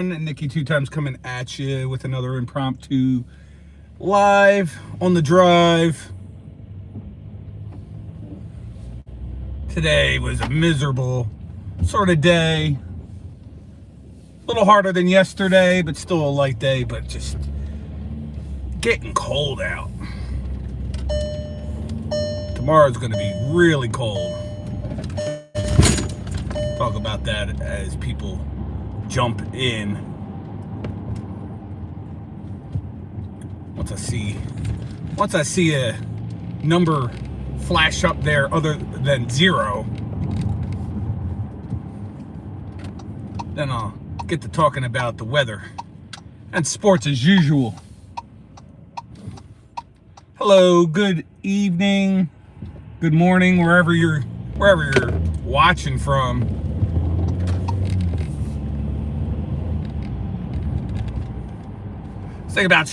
Nicky Two Times coming at you with another impromptu live on the drive. Today was a miserable sort of day. A little harder than yesterday, but still a light day, but just getting cold out. Tomorrow's going to be really cold. Talk about that as people jump in. Once I see a number flash up there other than 0, then I'll get to talking about the weather and sports as usual. Hello, good evening, good morning, wherever you're watching from. Think about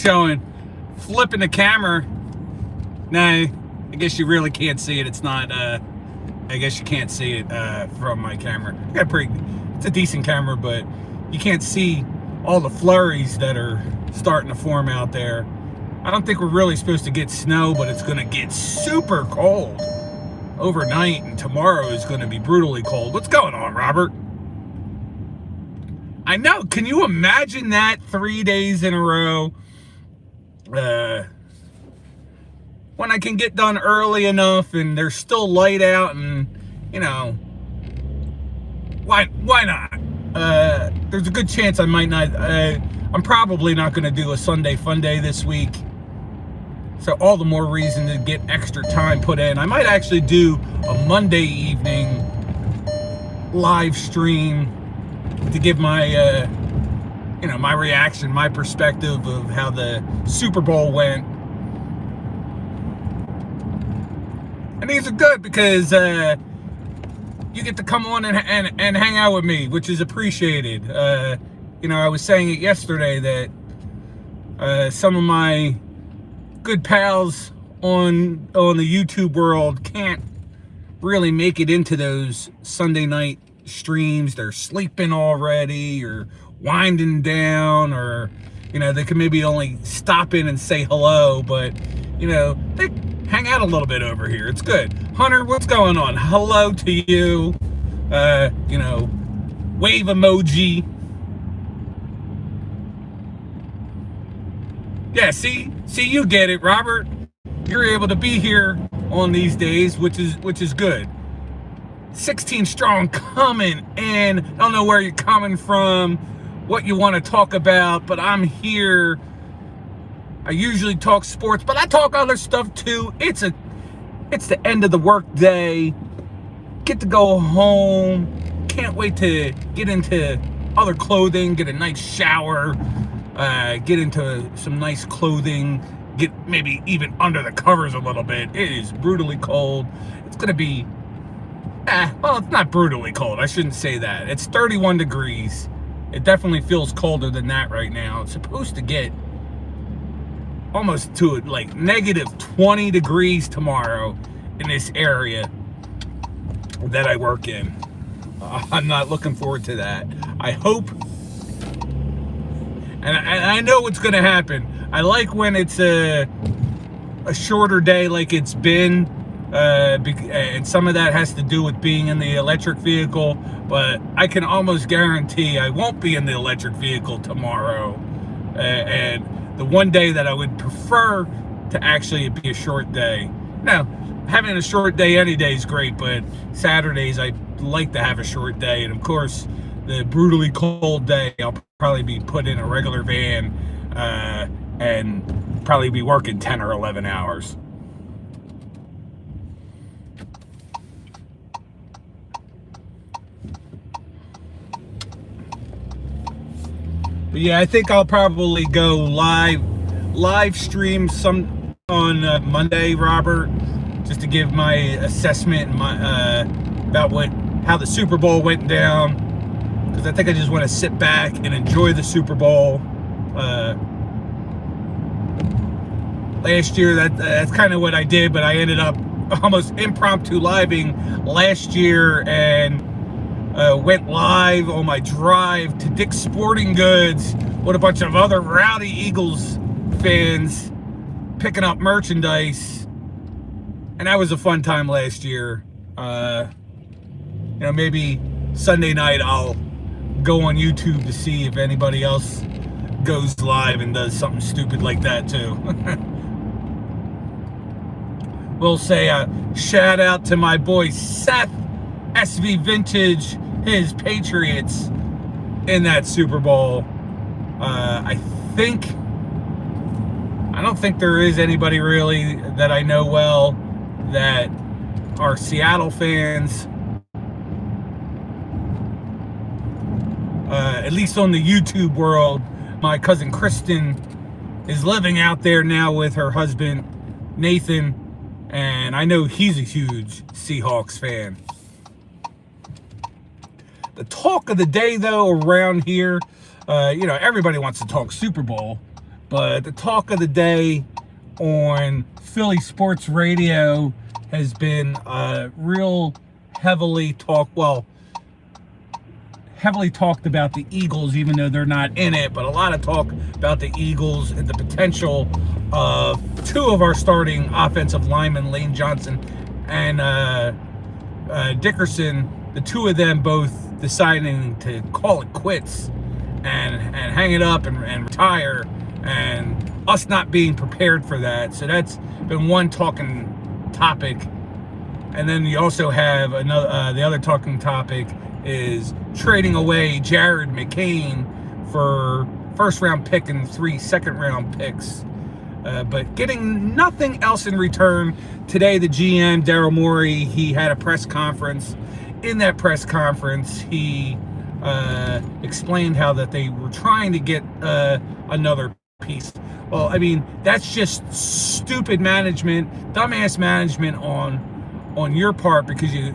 flipping the camera. Nah, I guess you really can't see it. It's not, I guess you can't see it from my camera. It's a decent camera, but you can't see all the flurries that are starting to form out there. I don't think we're really supposed to get snow, but it's gonna get super cold overnight, and tomorrow is gonna be brutally cold. What's going on, Robert? I know. Can you imagine that 3 days in a row? When I can get done early enough and there's still light out, and why not? There's a good chance I might not. I'm probably not going to do a Sunday fun day this week, so all the more reason to get extra time put in. I might actually do a Monday evening live stream to give my my reaction, my perspective of how the Super Bowl went. And these are good because you get to come on and hang out with me, which is appreciated. I was saying it yesterday that some of my good pals on the YouTube world can't really make it into those Sunday night streams. They're sleeping already or winding down, or they can maybe only stop in and say hello, but they hang out a little bit over here. It's good. Hunter, what's going on? Hello to you. Wave emoji. Yeah, see you get it, Robert. You're able to be here on these days, which is good. 16 strong coming in. I don't know where you're coming from, what you want to talk about, but I'm here. I usually talk sports, but I talk other stuff too. It's the end of the work day. Get to go home. Can't wait to get into other clothing, get a nice shower, get into some nice clothing, get maybe even under the covers a little bit. It is brutally cold. It's going to be well, it's not brutally cold. I shouldn't say that. It's 31 degrees. It definitely feels colder than that right now. It's supposed to get almost to like negative 20 degrees tomorrow in this area that I work in. I'm not looking forward to that. I hope, and I know what's going to happen. I like when it's a shorter day like it's been. And some of that has to do with being in the electric vehicle, but I can almost guarantee I won't be in the electric vehicle tomorrow. And the one day that I would prefer to actually be a short day. Now, having a short day any day is great, but Saturdays I like to have a short day. And of course, the brutally cold day, I'll probably be put in a regular van and probably be working 10 or 11 hours. But yeah, I think I'll probably go live stream some on Monday, Robert, just to give my assessment about how the Super Bowl went down, because I think I just want to sit back and enjoy the Super Bowl. Last year, that's kind of what I did, but I ended up almost impromptu living last year, and went live on my drive to Dick's Sporting Goods with a bunch of other rowdy Eagles fans picking up merchandise. And that was a fun time last year. Maybe Sunday night I'll go on YouTube to see if anybody else goes live and does something stupid like that too. We'll say a shout out to my boy Seth, SV Vintage, his Patriots in that Super Bowl. I don't think there is anybody really that I know well that are Seattle fans. At least on the YouTube world. My cousin Kristen is living out there now with her husband Nathan, and I know he's a huge Seahawks fan. The talk of the day, though, around here, everybody wants to talk Super Bowl, but the talk of the day on Philly Sports Radio has been real heavily talked about the Eagles, even though they're not in it, but a lot of talk about the Eagles and the potential of two of our starting offensive linemen, Lane Johnson and Dickerson, the two of them both deciding to call it quits and hang it up and retire, and us not being prepared for that. So that's been one talking topic. And then you also have another, the other talking topic is trading away Jared McCain for first round pick and 3 second round picks, but getting nothing else in return. Today the GM Daryl Morey, he had a press conference. In that press conference he explained how that they were trying to get another piece. Well, I mean, that's just stupid management, dumbass management on your part, because you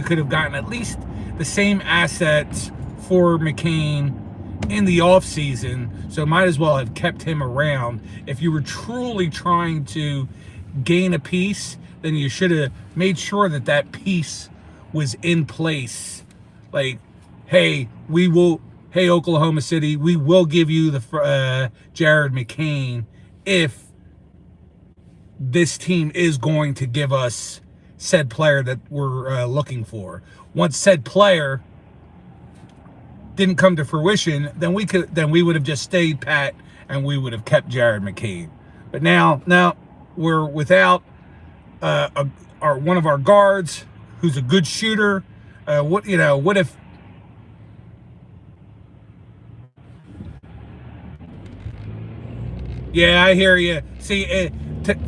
could have gotten at least the same assets for McCain in the offseason, so might as well have kept him around. If you were truly trying to gain a piece, then you should have made sure that that piece was in place. Like, hey, Oklahoma City, we will give you the Jared McCain if this team is going to give us said player that we're looking for. Once said player didn't come to fruition, then we would have just stayed pat and we would have kept Jared McCain. But now we're without one of our guards who's a good shooter. What if? Yeah, I hear you. See,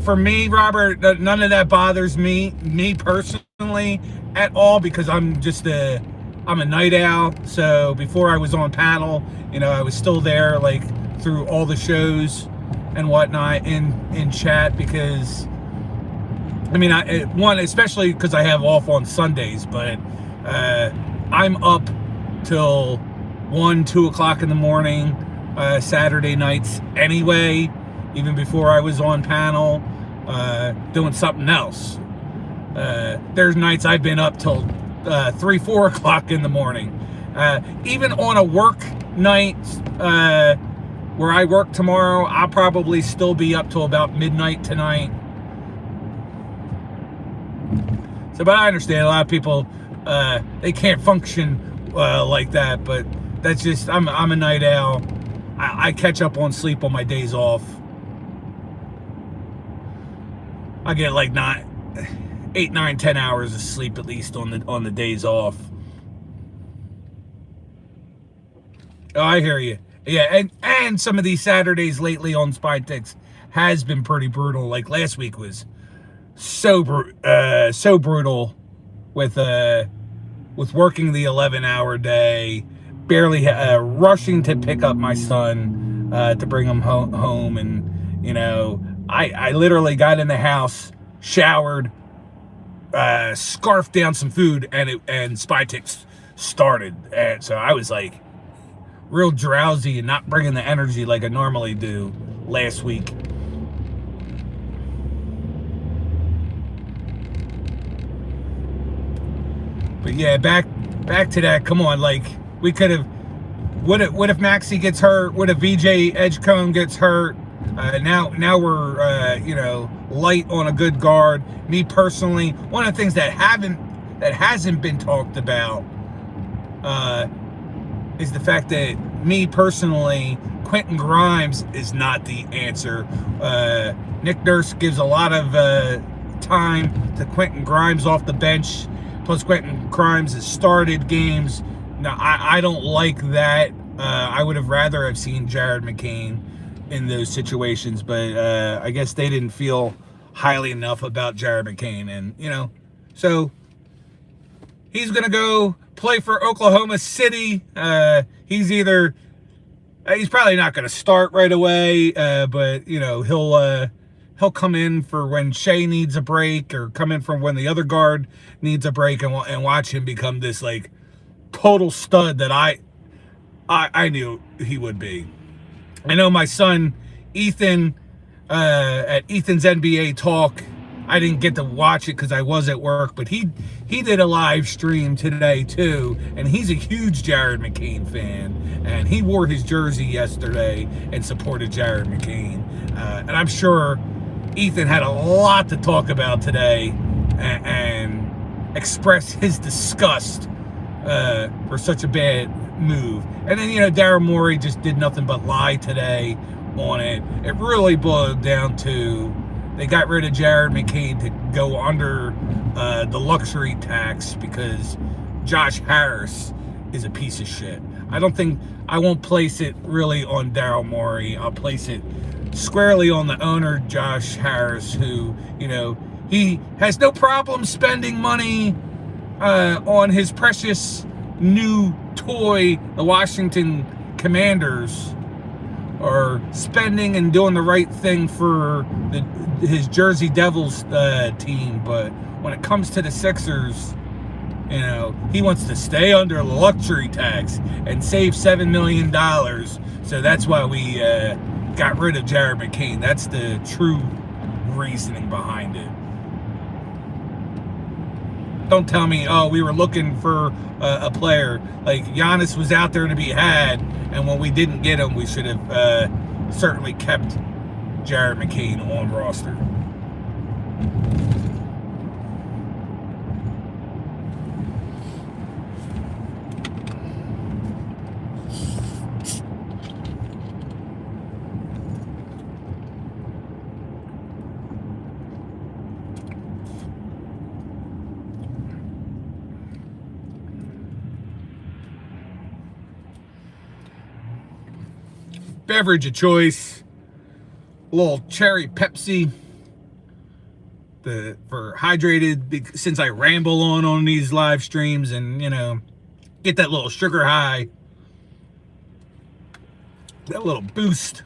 for me, Robert, none of that bothers me personally at all, because I'm a night owl. So before I was on panel, I was still there, like, through all the shows and whatnot in chat, because especially because I have off on Sundays, but I'm up till 1-2 o'clock in the morning Saturday nights anyway, even before I was on panel, doing something else. There's nights I've been up till 3-4 o'clock in the morning. Even on a work night where I work tomorrow, I'll probably still be up till about midnight tonight. So, but I understand a lot of people, they can't function like that, but that's just, I'm a night owl. I catch up on sleep on my days off. I get like 8, 9, 10 hours of sleep at least on the days off. Oh, I hear you. Yeah, and some of these Saturdays lately on Spytix has been pretty brutal. Like last week was so brutal with working the 11-hour day, barely rushing to pick up my son to bring him home, and I literally got in the house, showered, scarfed down some food, and Spytix started, and so I was like real drowsy and not bringing the energy like I normally do last week. But yeah, back back to that. Come on, like we could have. What if Maxey gets hurt? What if VJ Edgecombe gets hurt? Now we're light on a good guard. Me personally, one of the things that hasn't been talked about is the fact that me personally, Quentin Grimes is not the answer. Nick Nurse gives a lot of time to Quentin Grimes off the bench. Plus, Quentin Grimes has started games. Now, I don't like that. I would have rather have seen Jared McCain in those situations, but I guess they didn't feel highly enough about Jared McCain. And, so he's going to go play for Oklahoma City. He's probably not going to start right away, but, he'll come in for when Shea needs a break, or come in for when the other guard needs a break, and watch him become this, like, total stud that I knew he would be. I know my son Ethan at Ethan's NBA Talk, I didn't get to watch it because I was at work, but he did a live stream today too, and he's a huge Jared McCain fan, and he wore his jersey yesterday and supported Jared McCain, and I'm sure Ethan had a lot to talk about today and express his disgust for such a bad move. And then, Daryl Morey just did nothing but lie today on it. It really boiled down to they got rid of Jared McCain to go under the luxury tax because Josh Harris is a piece of shit. I won't place it really on Daryl Morey. I'll place it squarely on the owner, Josh Harris, who, he has no problem spending money on his precious new toy, the Washington Commanders, or spending and doing the right thing for his Jersey Devils team. But when it comes to the Sixers, he wants to stay under the luxury tax and save $7 million. So that's why we got rid of Jared McCain. That's the true reasoning behind it. Don't tell me, we were looking for a player. Like, Giannis was out there to be had, and when we didn't get him, we should have certainly kept Jared McCain on roster. Beverage of choice, a little cherry Pepsi for hydrated, since I ramble on these live streams and get that little sugar high, that little boost.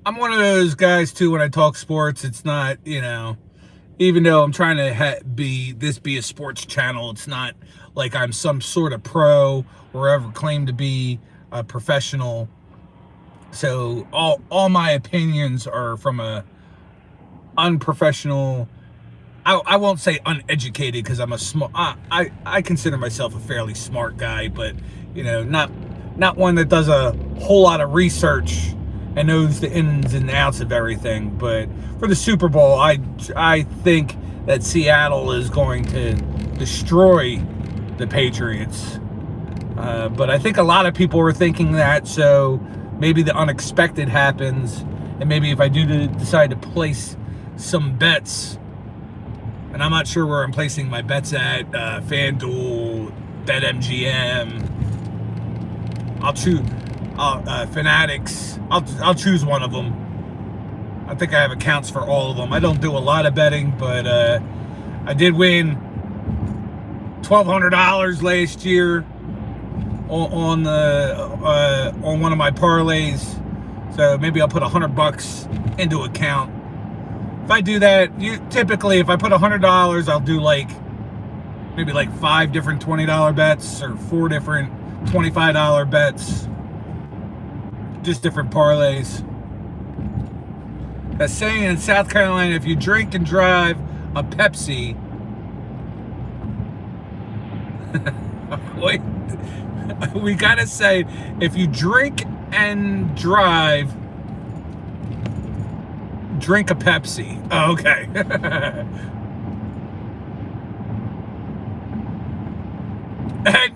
I'm one of those guys too. When I talk sports, it's not, even though I'm trying to be a sports channel, it's not like I'm some sort of pro or ever claim to be a professional. So all my opinions are from a unprofessional. I won't say uneducated, because I'm a smart. I consider myself a fairly smart guy, but not one that does a whole lot of research and knows the ins and outs of everything. But for the Super Bowl, I think that Seattle is going to destroy the Patriots. But I think a lot of people were thinking that, so maybe the unexpected happens, and maybe if I do decide to place some bets, and I'm not sure where I'm placing my bets at, FanDuel, BetMGM, I'll choose Fanatics. I'll choose one of them. I think I have accounts for all of them. I don't do a lot of betting, but I did win $1,200 last year on one of my parlays. So maybe I'll put $100 into account. If I do that, typically if I put $100, I'll do maybe 5 different $20 bets or 4 different $25 bets. just different parlays. That's saying in South Carolina, if you drink and drive a Pepsi, wait, we gotta say, if you drink and drive, drink a Pepsi. Oh, okay.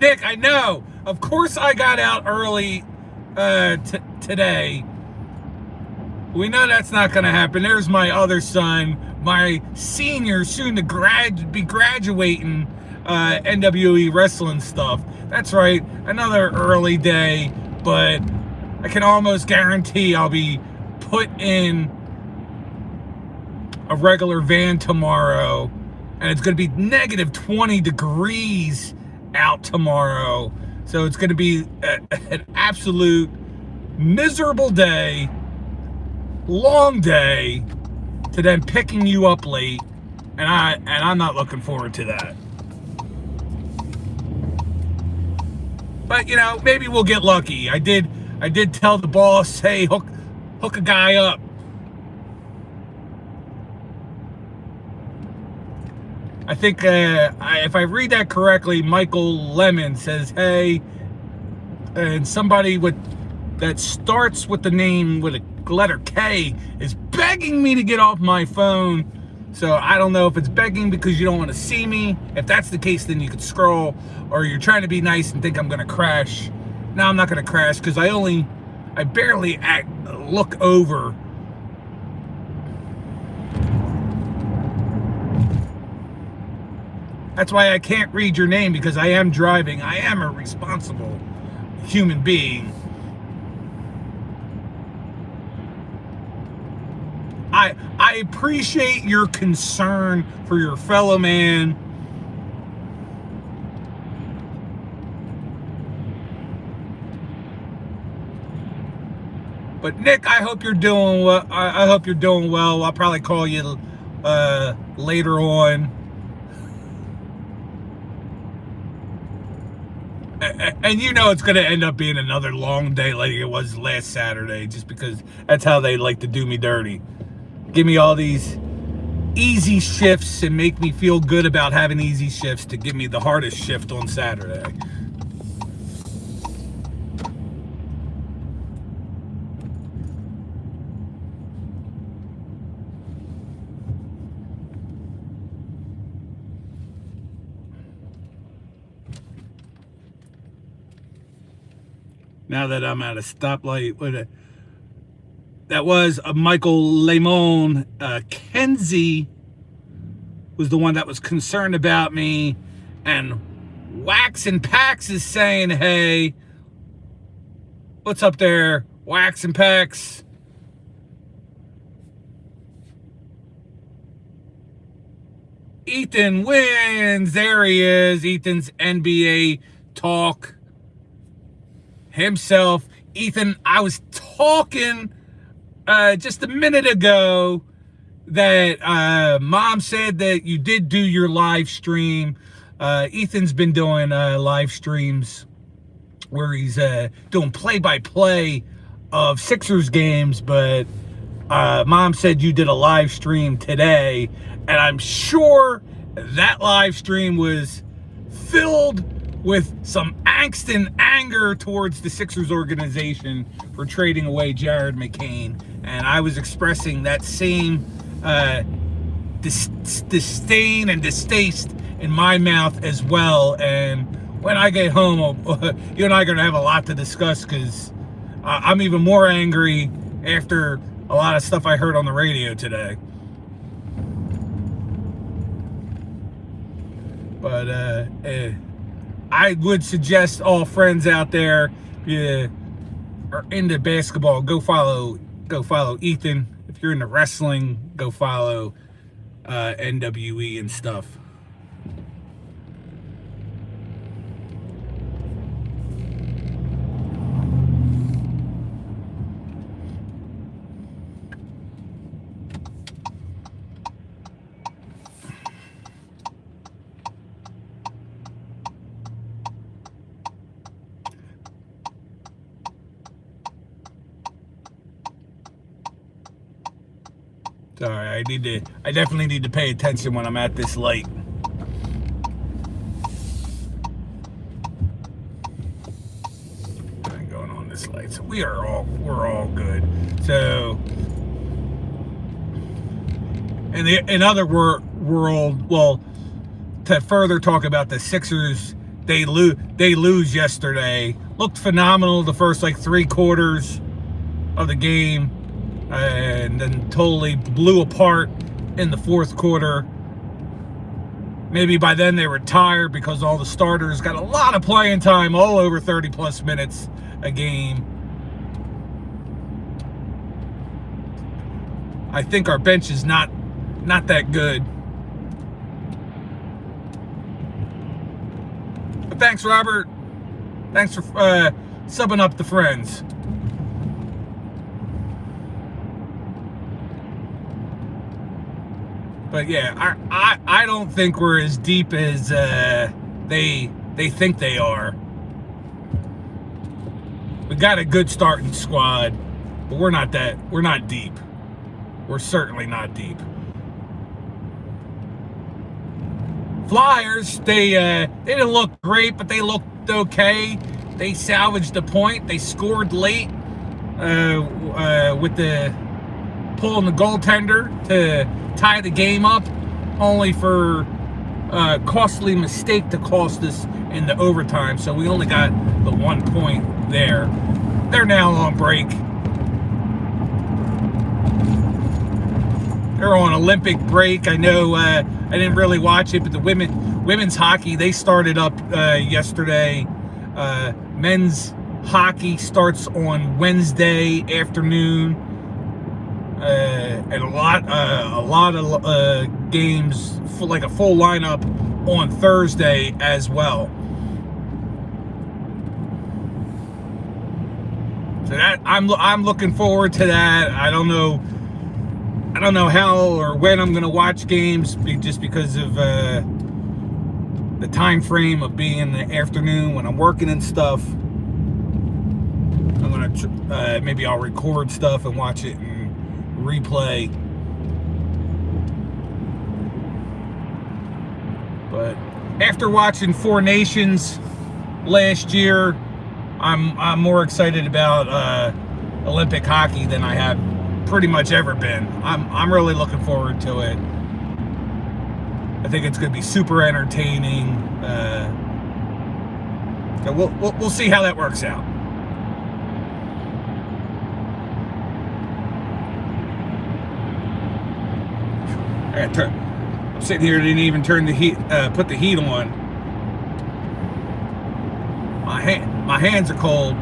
Nick, I know. Of course I got out early today. We know that's not going to happen. There's my other son, my senior, soon to be graduating NWE wrestling stuff. That's right, another early day, but I can almost guarantee I'll be put in a regular van tomorrow, and it's going to be negative 20 degrees out tomorrow. So it's going to be an absolute miserable day, long day, to then picking you up late, and I'm not looking forward to that. But you know, maybe we'll get lucky. I did tell the boss, hey, hook a guy up. I think if I read that correctly, Michael Lemon says, hey, and somebody that starts with the name with a letter K is begging me to get off my phone. So I don't know if it's begging because you don't want to see me. If that's the case, then you could scroll, or you're trying to be nice and think I'm going to crash. No, I'm not going to crash because I barely look over. That's why I can't read your name, because I am driving. I am a responsible human being. I appreciate your concern for your fellow man. But Nick, I hope you're doing well. I hope you're doing well. I'll probably call you later on. And you know it's going to end up being another long day like it was last Saturday, just because that's how they like to do me dirty. Give me all these easy shifts and make me feel good about having easy shifts to give me the hardest shift on Saturday. Now that I'm at a stoplight, that was a Michael Lemon. Kenzie was the one that was concerned about me, and Wax and Pax is saying, hey, what's up there, Wax and Pax? Ethan wins. There he is. Ethan's NBA talk himself. Ethan, I was talking just a minute ago that Mom said that you did do your live stream. Ethan's been doing live streams where he's doing play-by-play of Sixers games, but Mom said you did a live stream today, and I'm sure that live stream was filled with some angst and anger towards the Sixers organization for trading away Jared McCain. And I was expressing that same disdain and distaste in my mouth as well. And when I get home, you and I are going to have a lot to discuss, because I'm even more angry after a lot of stuff I heard on the radio today. But I would suggest all friends out there, are into basketball, go follow Ethan. If you're into wrestling, go follow NWE and stuff. Sorry, I definitely need to pay attention when I'm at this light. I'm going on this light, so we're all good. So, in other world, well, to further talk about the Sixers, they lose yesterday. Looked phenomenal the first like 3 quarters of the game, and then totally blew apart in the fourth quarter. Maybe by then they were tired because all the starters got a lot of playing time, all over 30 plus minutes a game. I think our bench is not that good. But thanks, Robert. Thanks for subbing up the friends. But yeah, I don't think we're as deep as they think they are. We got a good starting squad, but we're not deep. We're certainly not deep. Flyers, they didn't look great, but they looked okay. They salvaged the point. They scored late with the pulling the goaltender to tie the game up, only for a costly mistake to cost us in the overtime. So we only got the 1 point there. They're now on break. They're on Olympic break. I know I didn't really watch it, but the women's hockey, they started up yesterday. Men's hockey starts on Wednesday afternoon. And a lot of games, like a full lineup on Thursday as well. So that I'm looking forward to that. I don't know how or when I'm gonna watch games, just because of the time frame of being in the afternoon when I'm working and stuff. I'm gonna maybe I'll record stuff and watch it and replay. But after watching Four Nations last year, I'm more excited about Olympic hockey than I have pretty much ever been. I'm really looking forward to it. I think it's going to be super entertaining. So we'll see how that works out. I'm sitting here, didn't even turn the heat, put the heat on. My hands are cold.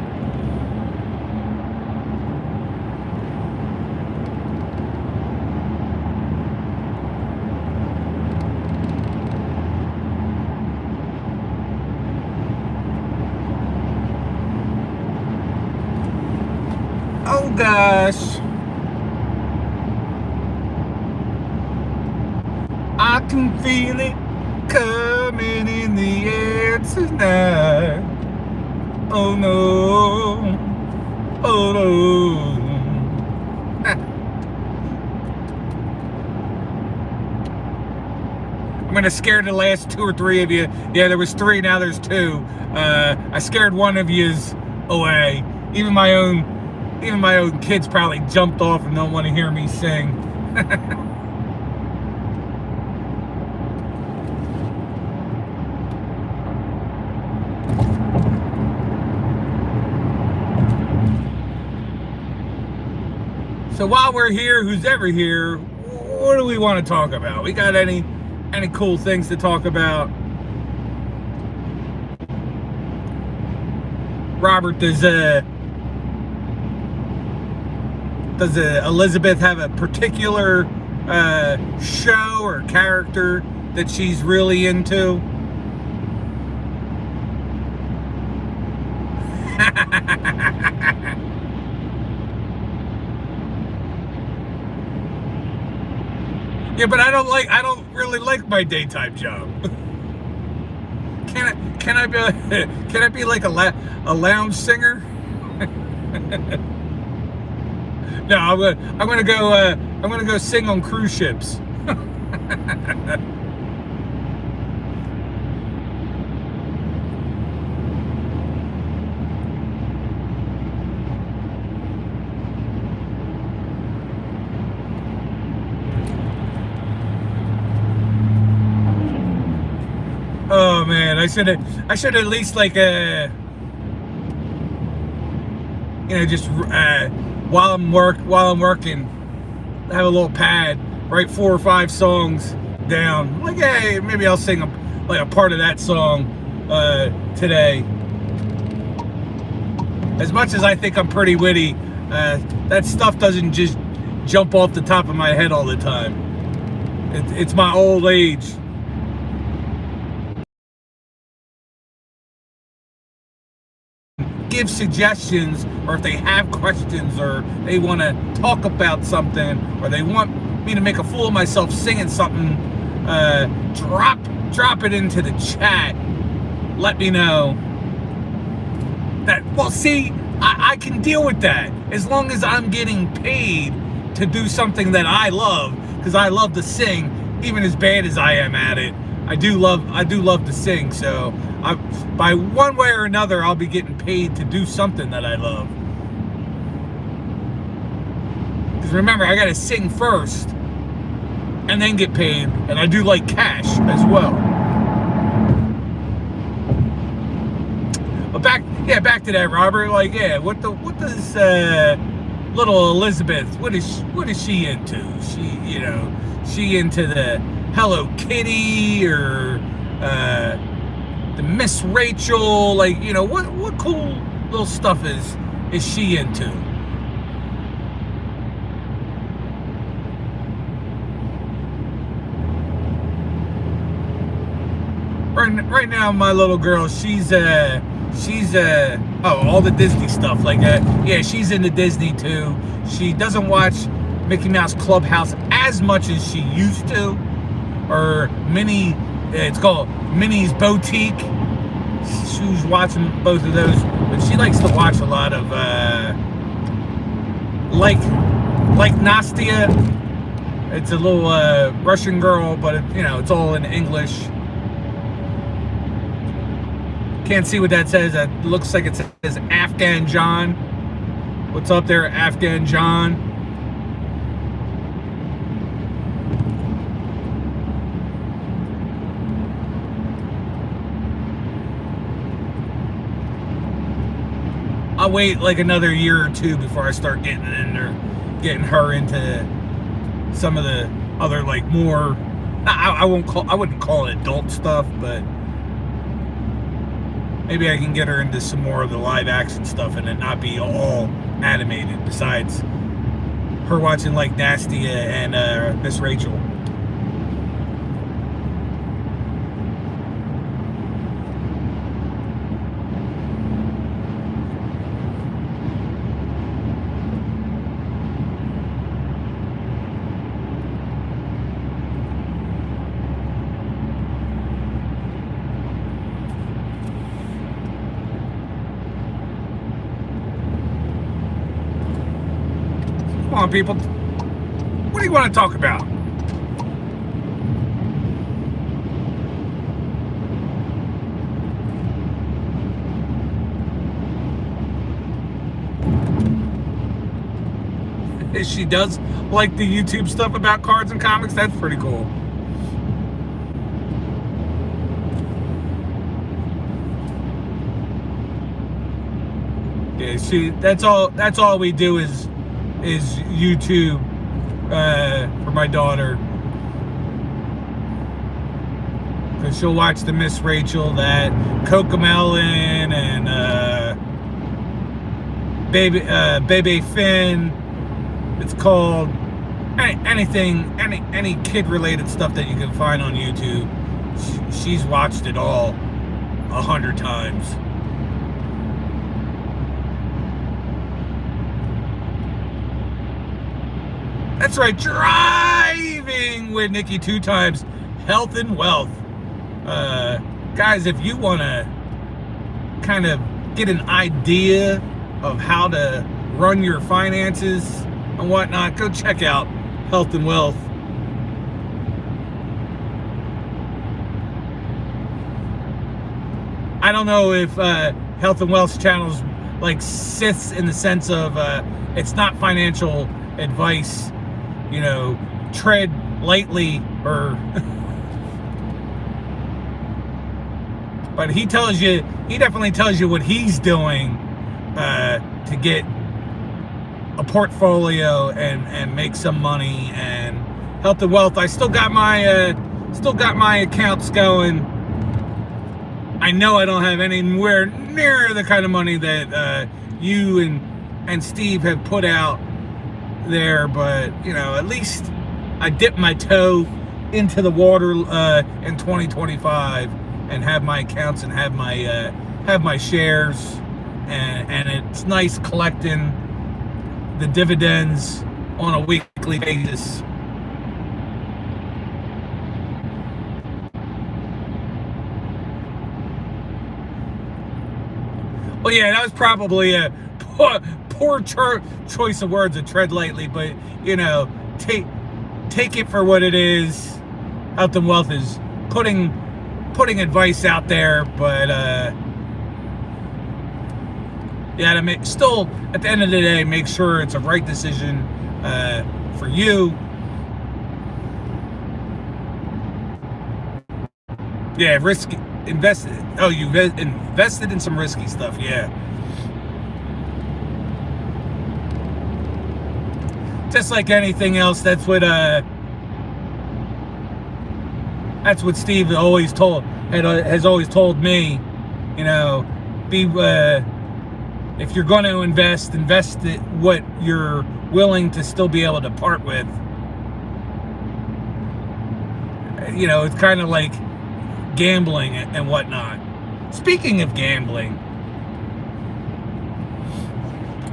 Oh gosh. I can feel it coming in the air tonight. Oh no, oh no. I'm gonna scare the last 2 or 3 of you. Yeah, there was 3, now there's 2. I scared one of yous away. Even my own kids probably jumped off and don't want to hear me sing. So while we're here, who's ever here, what do we want to talk about? We got any cool things to talk about? Robert, does Elizabeth have a particular show or character that she's really into? Yeah, but I don't really like my daytime job. Can I be like a lounge singer? No, I'm gonna go I'm gonna go sing on cruise ships. Oh man, I should at least like just while I'm working, have a little pad, write 4 or 5 songs down. Like, hey, maybe I'll sing a part of that song today. As much as I think I'm pretty witty, that stuff doesn't just jump off the top of my head all the time. It's my old age. Give suggestions, or if they have questions, or they want to talk about something, or they want me to make a fool of myself singing something, drop it into the chat. Let me know. Well, see, I can deal with that as long as I'm getting paid to do something that I love, because I love to sing, even as bad as I am at it. I do love to sing, so by one way or another, I'll be getting paid to do something that I love. Because remember, I gotta sing first, and then get paid, and I do like cash as well. But back to that, Robert. Like, yeah, what does little Elizabeth? What is she into? She into the Hello Kitty or the Miss Rachel? Like, what cool little stuff is she into? Right now, my little girl, she's all the Disney stuff. Like, yeah, she's into Disney too. She doesn't watch Mickey Mouse Clubhouse as much as she used to, or it's called Minnie's Boutique. She's watching both of those, but she likes to watch a lot of like Nastia. It's a little Russian girl, but it's all in English. Can't see what that says. It looks like it says Afghan John. What's up there, Afghan John? I'll wait like another year or 2 before I start getting her into some of the other, like, more, I wouldn't call it adult stuff, but maybe I can get her into some more of the live action stuff and it not be all animated, besides her watching like Nastia and Miss Rachel. Come on, people. What do you want to talk about? If she does like the YouTube stuff about cards and comics, that's pretty cool. Yeah, that's all we do is YouTube for my daughter, because she'll watch the Miss Rachel, that Cocomelon, and Baby Finn. It's called any kid related stuff that you can find on YouTube. She's watched it all 100 times. That's right, driving with Nicky Two Times, health and wealth. Guys, if you want to kind of get an idea of how to run your finances and whatnot, go check out Health and Wealth. I don't know if Health and Wealth channels like sits in the sense of it's not financial advice, you know, tread lightly, or but he definitely tells you what he's doing to get a portfolio and make some money. And Health and Wealth, I still got my accounts going. I know I don't have anywhere near the kind of money that you and Steve have put out there, but you know, at least I dipped my toe into the water in 2025 and have my accounts and have my shares, and it's nice collecting the dividends on a weekly basis. Well, yeah, that was probably a poor choice of words, to tread lightly, but you know, take it for what it is. Health and Wealth is putting advice out there, but yeah, to still at the end of the day, make sure it's a right decision for you. Yeah, invested. Oh, you invested in some risky stuff. Yeah. Just like anything else, that's what Steve has always told me. You know, if you're going to invest it what you're willing to still be able to part with. You know, it's kind of like gambling and whatnot. Speaking of gambling,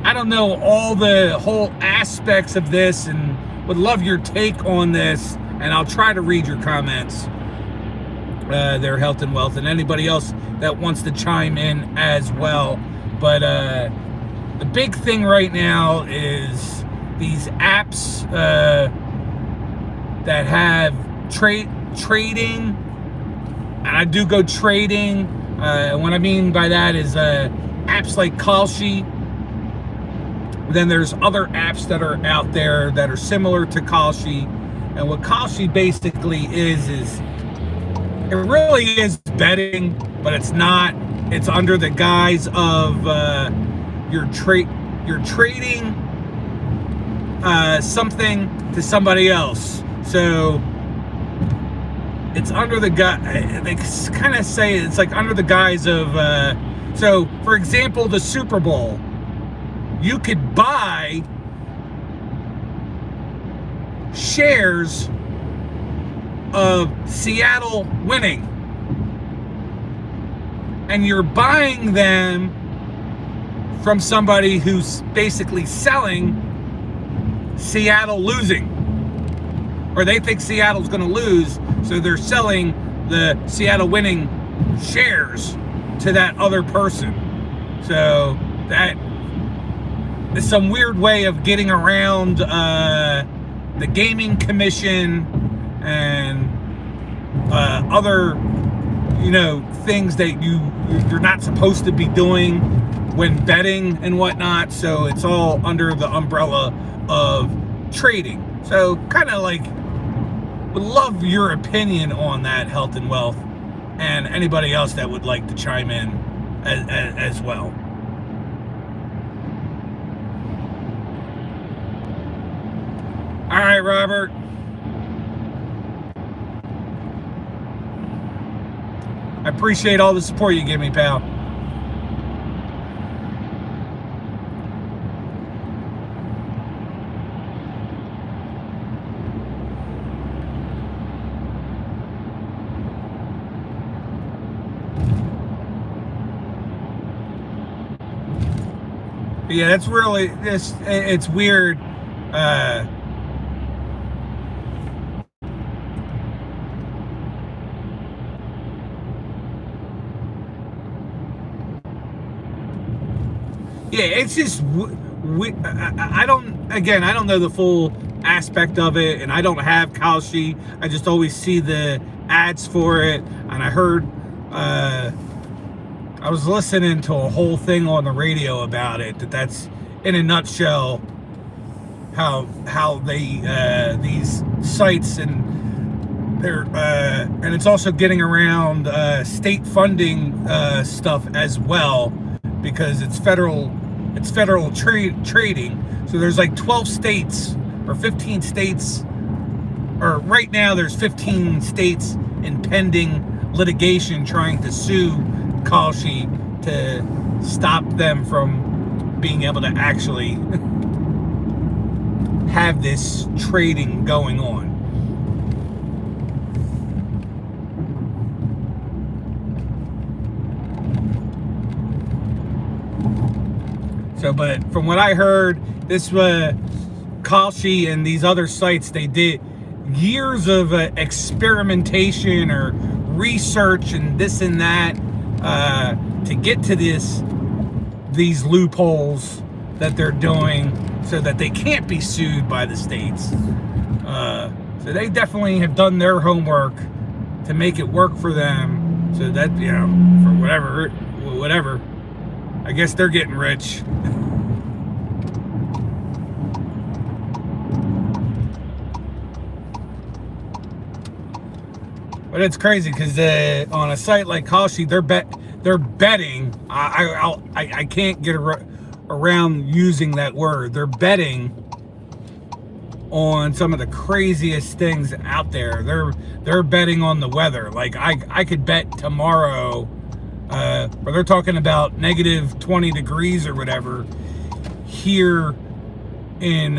I don't know all the whole aspects of this and would love your take on this, and I'll try to read your comments, their Health and Wealth, and anybody else that wants to chime in as well. But the big thing right now is these apps that have trading, and I do go trading. What I mean by that is apps like Kalshi. Then there's other apps that are out there that are similar to Kalshi. And what Kalshi basically is it really is betting, but it's not. It's under the guise of you're trading something to somebody else. So it's under the they kind of say it's like under the guise of so for example, the Super Bowl, you could buy shares of Seattle winning, and you're buying them from somebody who's basically selling Seattle losing, or they think Seattle's going to lose, so they're selling the Seattle winning shares to that other person. So that is some weird way of getting around the gaming commission and other, you know, things that you're not supposed to be doing when betting and whatnot. So it's all under the umbrella of trading. So kind of like, would love your opinion on that, Health and Wealth, and anybody else that would like to chime in as well. All right, Robert. I appreciate all the support you give me, pal. Yeah, that's really it's weird. Yeah, it's just I don't know the full aspect of it, and I don't have Kalshi. I just always see the ads for it, and I heard I was listening to a whole thing on the radio about it. That's in a nutshell how they these sites, and they're and it's also getting around state funding stuff as well, because it's federal trading. So there's like 12 states or 15 states, or right now there's 15 states in pending litigation trying to sue Kalshi to stop them from being able to actually have this trading going on. So, but from what I heard, this Kalshi and these other sites, they did years of experimentation or research and this and that to get to these loopholes that they're doing, so that they can't be sued by the states. So they definitely have done their homework to make it work for them, so that, you know, for whatever, I guess they're getting rich. But it's crazy because on a site like Kalshi, they're betting. I can't get around using that word. They're betting on some of the craziest things out there. They're betting on the weather. Like I could bet tomorrow, or they're talking about negative 20 degrees or whatever here in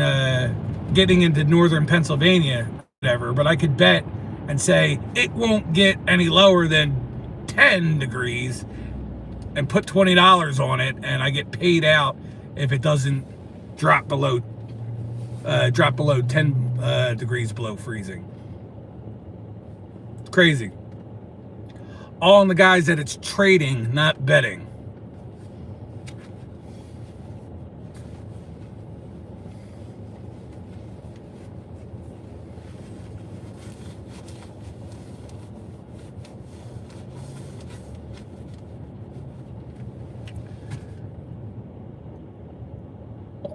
getting into northern Pennsylvania, whatever. But I could bet and say it won't get any lower than 10 degrees and put $20 on it, and I get paid out if it doesn't drop below 10 degrees below freezing. It's crazy. All on the guys that it's trading, not betting.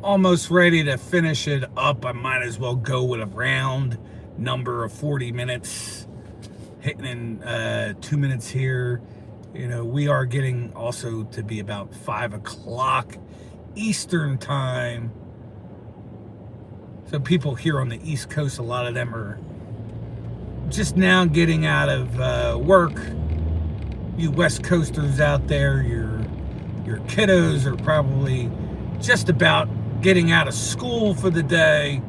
Almost ready to finish it up. I might as well go with a round number of 40 minutes, hitting in 2 minutes here. You know, we are getting also to be about 5 o'clock Eastern time. So people here on the East Coast, a lot of them are just now getting out of work. You West Coasters out there, your kiddos are probably just about getting out of school for the day.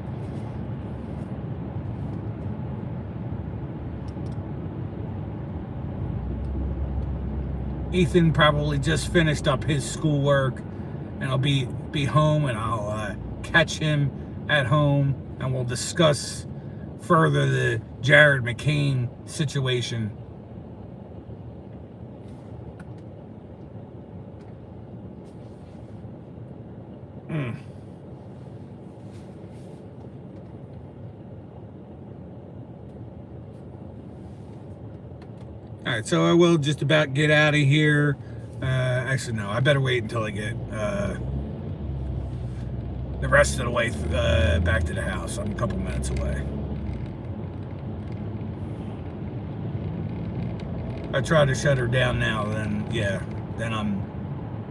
Ethan probably just finished up his schoolwork, and I'll be home, and I'll catch him at home, and we'll discuss further the Jared McCain situation. All right, so I will just about get out of here. Actually, no, I better wait until I get the rest of the way back to the house. I'm a couple minutes away. I try to shut her down now, then I'm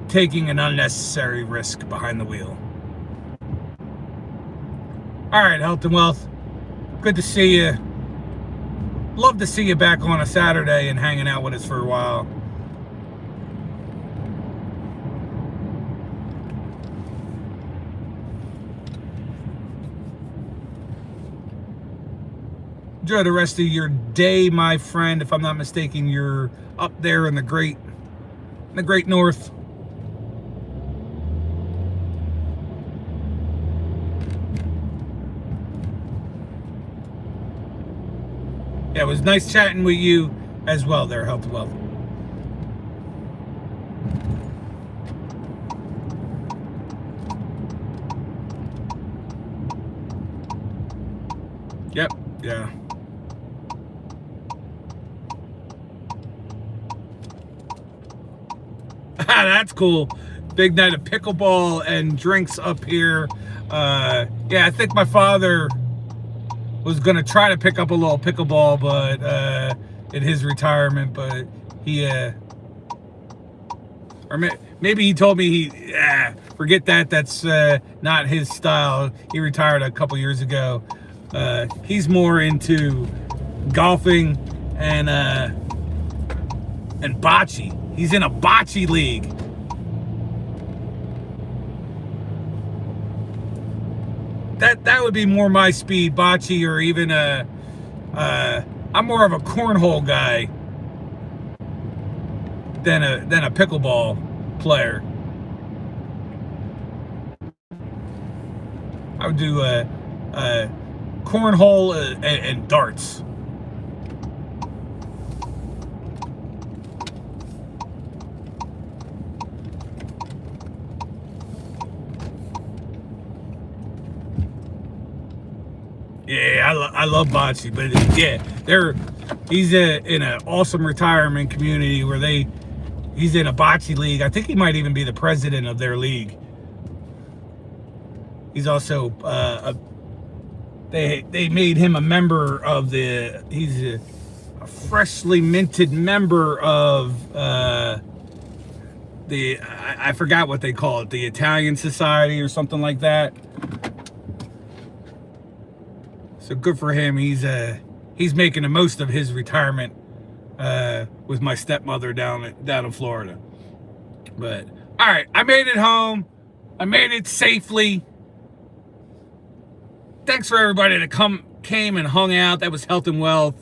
taking an unnecessary risk behind the wheel. All right, health and wealth. Good to see you. Love to see you back on a Saturday and hanging out with us for a while. Enjoy the rest of your day, my friend. If I'm not mistaken, you're up there in the great north. Yeah, it was nice chatting with you as well there, Health and Wealth. Yep. Yeah. That's cool. Big night of pickleball and drinks up here. Yeah, I think my father was gonna try to pick up a little pickleball, but in his retirement, but he or maybe he told me forget that. That's not his style. He retired a couple years ago. He's more into golfing and bocce. He's in a bocce league. That would be more my speed, bocce, or even I'm more of a cornhole guy than a pickleball player. I would do cornhole and darts. Yeah, I love bocce, but yeah, he's in an awesome retirement community where he's in a bocce league. I think he might even be the president of their league. He's also they made him a member of he's a freshly minted member of I forgot what they call it, the Italian Society or something like that. So good for him. He's making the most of his retirement with my stepmother down in Florida. But all right, I made it home. I made it safely. Thanks for everybody that came and hung out. That was Health and Wealth.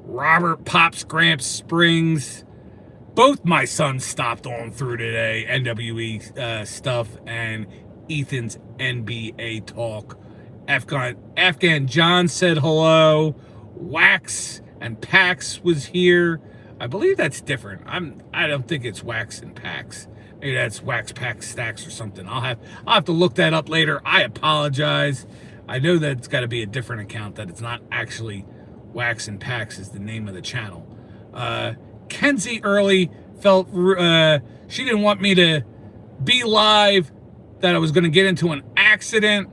Robert, Pops, Gramps, Springs. Both my sons stopped on through today. NWE stuff and Ethan's NBA talk. Afghan John said hello. Wax and Pax was here. I believe that's different. I don't think it's Wax and Pax. Maybe that's Wax, Pax, Stacks or something. I'll have to look that up later. I apologize. I know that it's got to be a different account, that it's not actually Wax and Pax is the name of the channel. Kenzie early felt she didn't want me to be live, that I was going to get into an accident.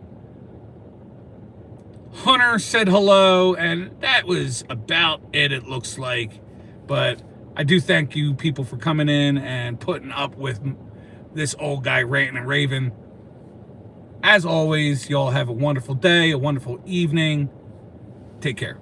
Hunter said hello, and that was about it looks like. But I do thank you people for coming in and putting up with this old guy ranting and raving. As always, y'all have a wonderful day, a wonderful evening. Take care.